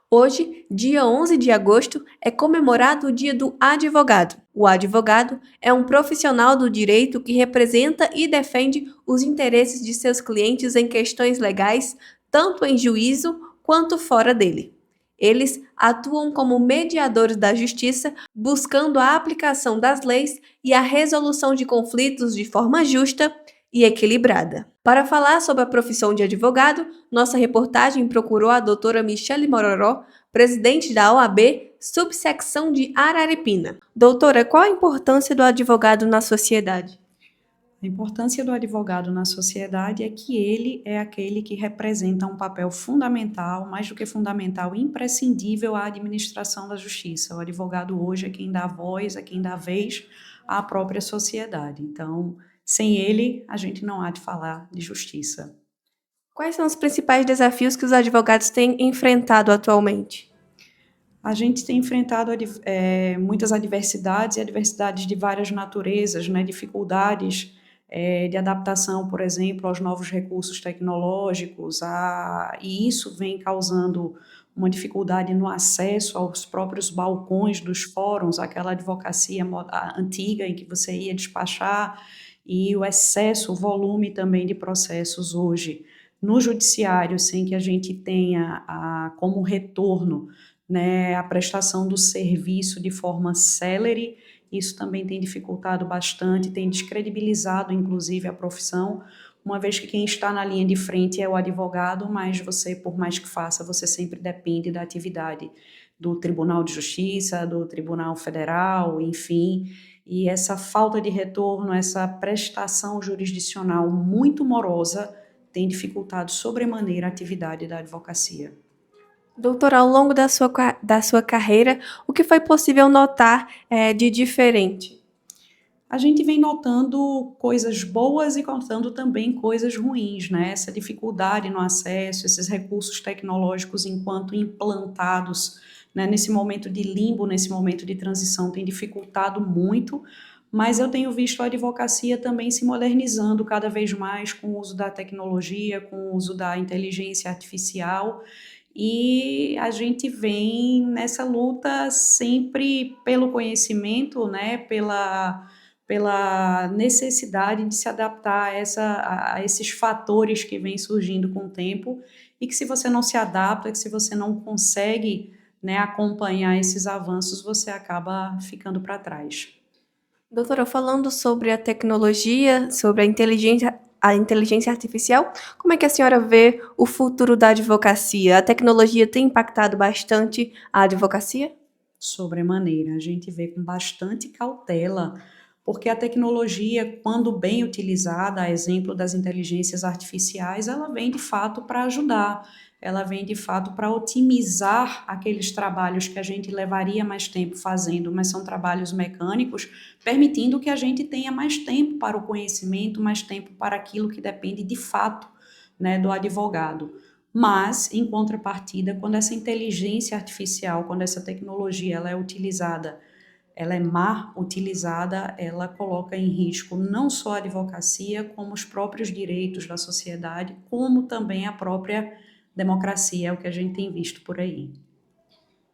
Hoje, dia 11 de agosto, é comemorado o Dia do Advogado. O advogado é um profissional do direito que representa e defende os interesses de seus clientes em questões legais, tanto em juízo quanto fora dele. Eles atuam como mediadores da justiça, buscando a aplicação das leis e a resolução de conflitos de forma justa e equilibrada. Para falar sobre a profissão de advogado, nossa reportagem procurou a doutora Michele Mororó, presidente da OAB, subsecção de Araripina. Doutora, qual a importância do advogado na sociedade? A importância do advogado na sociedade é que ele é aquele que representa um papel fundamental, mais do que fundamental, imprescindível à administração da justiça. O advogado hoje é quem dá voz, é quem dá vez à própria sociedade. Então, sem ele, a gente não há de falar de justiça. Quais são os principais desafios que os advogados têm enfrentado atualmente? A gente tem enfrentado muitas adversidades e adversidades de várias naturezas, né? Dificuldades de adaptação, por exemplo, aos novos recursos tecnológicos, e isso vem causando uma dificuldade no acesso aos próprios balcões dos fóruns, aquela advocacia antiga em que você ia despachar, e o excesso, o volume também de processos hoje no judiciário, sem que a gente tenha como retorno, né, a prestação do serviço de forma célere. Isso também tem dificultado bastante, tem descredibilizado, inclusive, a profissão, uma vez que quem está na linha de frente é o advogado, mas você, por mais que faça, você sempre depende da atividade do Tribunal de Justiça, do Tribunal Federal, enfim, e essa falta de retorno, essa prestação jurisdicional muito morosa tem dificultado sobremaneira a atividade da advocacia. Doutora, ao longo da sua carreira, o que foi possível notar de diferente? A gente vem notando coisas boas e notando também coisas ruins, né? Essa dificuldade no acesso, esses recursos tecnológicos enquanto implantados, né, nesse momento de limbo, nesse momento de transição, tem dificultado muito, mas eu tenho visto a advocacia também se modernizando cada vez mais com o uso da tecnologia, com o uso da inteligência artificial, e a gente vem nessa luta sempre pelo conhecimento, né, pela necessidade de se adaptar a esses fatores que vêm surgindo com o tempo, e que se você não se adapta, que se você não consegue, né, acompanhar esses avanços, você acaba ficando para trás. Doutora, falando sobre a tecnologia, sobre a inteligência artificial, como é que a senhora vê o futuro da advocacia? A tecnologia tem impactado bastante a advocacia? Sobremaneira, a gente vê com bastante cautela, porque a tecnologia, quando bem utilizada, a exemplo das inteligências artificiais, ela vem de fato para ajudar, ela vem de fato para otimizar aqueles trabalhos que a gente levaria mais tempo fazendo, mas são trabalhos mecânicos, permitindo que a gente tenha mais tempo para o conhecimento, mais tempo para aquilo que depende de fato, né, do advogado. Mas, em contrapartida, quando essa inteligência artificial, quando essa tecnologia ela é utilizada, ela é mal utilizada, ela coloca em risco não só a advocacia, como os próprios direitos da sociedade, como também a própria democracia, é o que a gente tem visto por aí.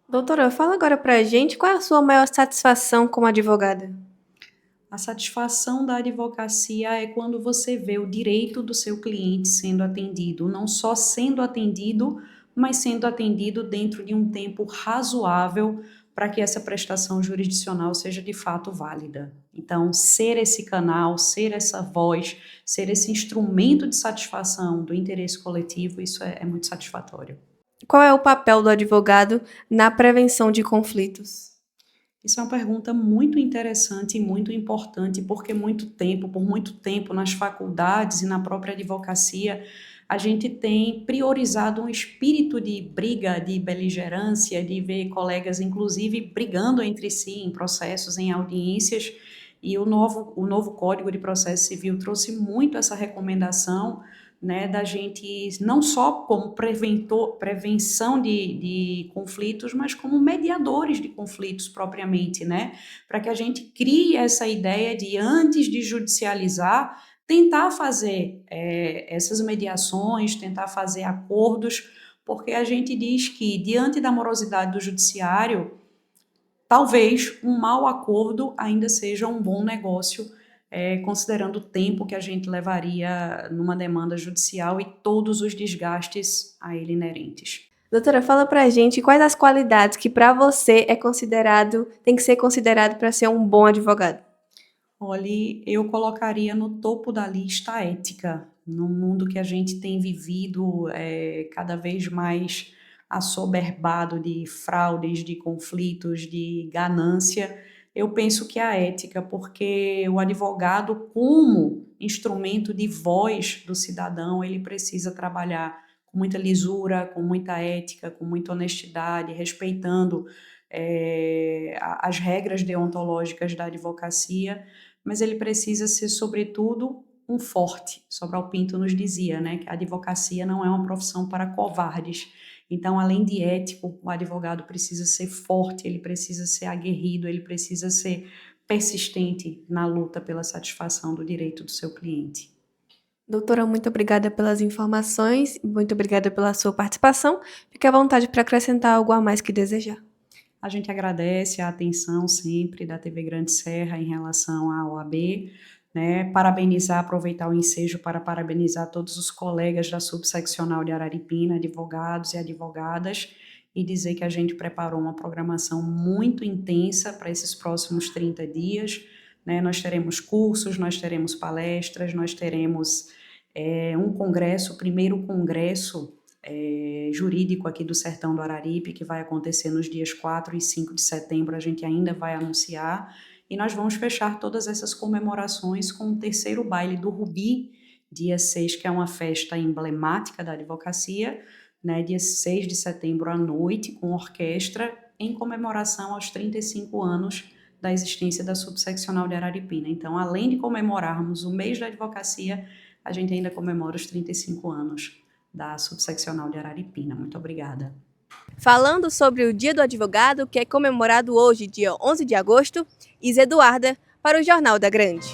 Doutora, fala agora pra gente qual é a sua maior satisfação como advogada. A satisfação da advocacia é quando você vê o direito do seu cliente sendo atendido, não só sendo atendido, mas sendo atendido dentro de um tempo razoável para que essa prestação jurisdicional seja de fato válida. Então, ser esse canal, ser essa voz, ser esse instrumento de satisfação do interesse coletivo, isso é muito satisfatório. Qual é o papel do advogado na prevenção de conflitos? Isso é uma pergunta muito interessante e muito importante, porque por muito tempo, nas faculdades e na própria advocacia, a gente tem priorizado um espírito de briga, de beligerância, de ver colegas, inclusive, brigando entre si em processos, em audiências, e o novo Código de Processo Civil trouxe muito essa recomendação, né, da gente, não só como prevenção de conflitos, mas como mediadores de conflitos propriamente, né, para que a gente crie essa ideia de, antes de judicializar, tentar fazer essas mediações, tentar fazer acordos, porque a gente diz que, diante da morosidade do judiciário, talvez um mau acordo ainda seja um bom negócio, considerando o tempo que a gente levaria numa demanda judicial e todos os desgastes a ele inerentes. Doutora, fala pra gente quais as qualidades que para você tem que ser considerado para ser um bom advogado. Olha, eu colocaria no topo da lista a ética. No mundo que a gente tem vivido, cada vez mais assoberbado de fraudes, de conflitos, de ganância, eu penso que a ética, porque o advogado, como instrumento de voz do cidadão, ele precisa trabalhar com muita lisura, com muita ética, com muita honestidade, respeitando as regras deontológicas da advocacia, mas ele precisa ser, sobretudo, um forte. Sobral Pinto nos dizia, né, que a advocacia não é uma profissão para covardes. Então, além de ético, o advogado precisa ser forte, ele precisa ser aguerrido, ele precisa ser persistente na luta pela satisfação do direito do seu cliente. Doutora, muito obrigada pelas informações, muito obrigada pela sua participação. Fique à vontade para acrescentar algo a mais que desejar. A gente agradece a atenção sempre da TV Grande Serra em relação à OAB, né? Aproveitar o ensejo para parabenizar todos os colegas da subseccional de Araripina, advogados e advogadas, e dizer que a gente preparou uma programação muito intensa para esses próximos 30 dias, né? Nós teremos cursos, nós teremos palestras, nós teremos um congresso, o primeiro congresso jurídico aqui do Sertão do Araripe, que vai acontecer nos dias 4 e 5 de setembro, a gente ainda vai anunciar, e nós vamos fechar todas essas comemorações com o terceiro baile do Rubi, dia 6, que é uma festa emblemática da advocacia, né, dia 6 de setembro à noite, com orquestra, em comemoração aos 35 anos da existência da subseccional de Araripina. Então, além de comemorarmos o mês da advocacia, a gente ainda comemora os 35 anos da subseccional de Araripina. Muito obrigada. Falando sobre o Dia do Advogado, que é comemorado hoje, dia 11 de agosto, Isa Eduarda, para o Jornal da Grande.